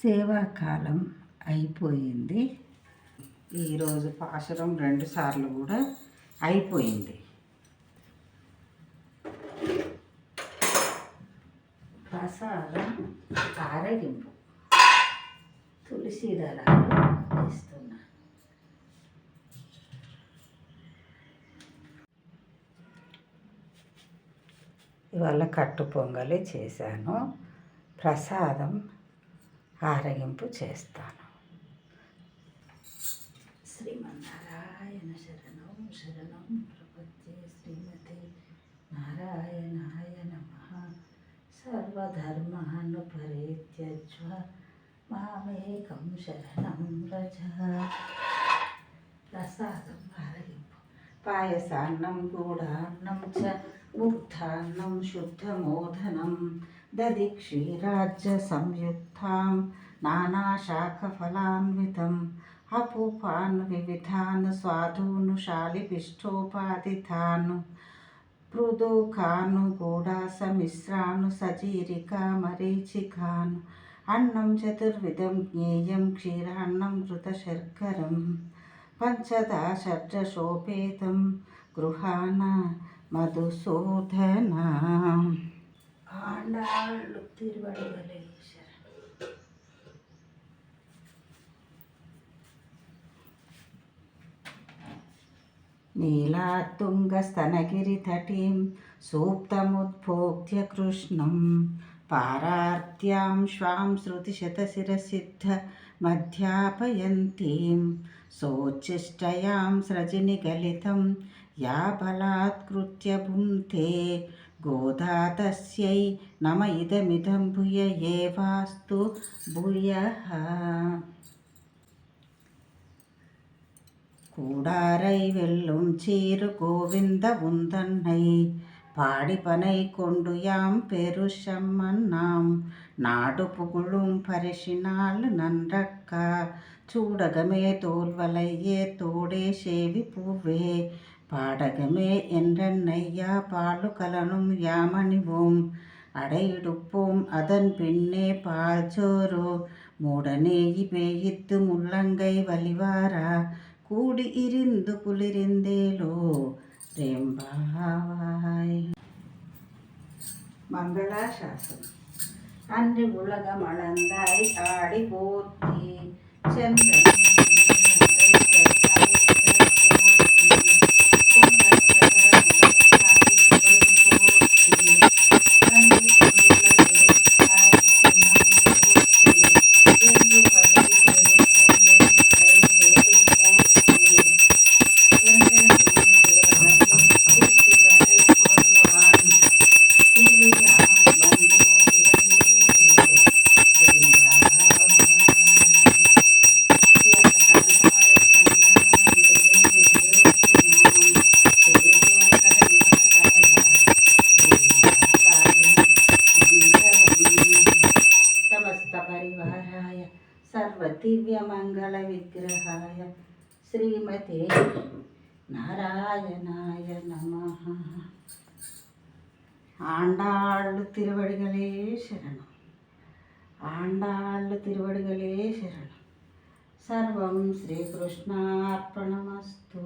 సేవాకాలం అయిపోయింది. ఈరోజు పాశురం 2 సార్లు కూడా అయిపోయింది. ప్రసాదం ఆరగింపు తులసి దళాలు వేస్తున్నా. ఇవాళ కట్టు పొంగలి చేశాను. ప్రసాదం ఆరగింపు చేస్తాను. శ్రీమన్నారాయణ శరణం శరణం ప్రపద్యే శ్రీమతే నారాయణాయ నమః. సర్వధర్మాన్ పరిత్యజ్య మామేకం శరణం వ్రజ. ప్రసాదం ఆరగింపు పాయసాన్నం గూఢాన్నం చ ముగ్ధాన్నం శుద్ధమోదనం దధి క్షీరాజ్య సంయుక్తాం నానాశాఖఫలాన్వితం అపూపాన్ వివిధాన్ స్వాదూన్ శాలిపిష్టోపాదితాన్ పృదూకాన్ గూఢాసమిశ్రాన్ సజీరికా మరీచికాన్ అన్నం చతుర్విధం జ్ఞేయం క్షీరాన్నం ఘృతశర్కరం పంచదాశోపేతం గృహాణ మధుసూదన. ఆండాళ్ళు తిరువడిగలే నీలాతుంగస్తనగిరితటీం సూప్తముద్భోగ్య కృష్ణం పారార్త్యాం శ్వాం శృతిశతశిరసిద్ధ మధ్యాపయంతీం సోచ్ఛిష్టయాం స్రజినిగలితం యా బలాత్కృత్య భుంక్తే గోదా తస్యై నమ ఇదమిదం భూయ ఏవాస్తు భూయః. கூடாரை வெல்லும் சீரு கோவிந்த உந்தன்னை பாடிப்பனை கொண்டு யாம் பெருஷம்மன்னாம் நாடு புகழும் பரிசினால் நன்றக்க சூடகமே தோல்வலையே தோடே சேவி பூவே பாடகமே என்றென்னையா பாலு கலனும் யாமணிவோம் அடையிடுப்போம் அதன் பின்னே பால் சோறு மூடனேயி பேயித்து முள்ளங்கை வலிவாரா கூடி இருந்து குளிரிந்தேலோ ரெம்பாவாய். மங்களாசாசனம். அன்று உலகம் அளந்தாய் ஆடி போற்றி சென்ற పరివారాయ సర్వదివ్యమంగళ విగ్రహాయ శ్రీమతే నారాయణాయ నమః. ఆండాళ్ళు తిరువడిగలే శరణం. ఆండాళ్ళు తిరువడిగలే శరణం. సర్వం శ్రీకృష్ణార్పణమస్తు.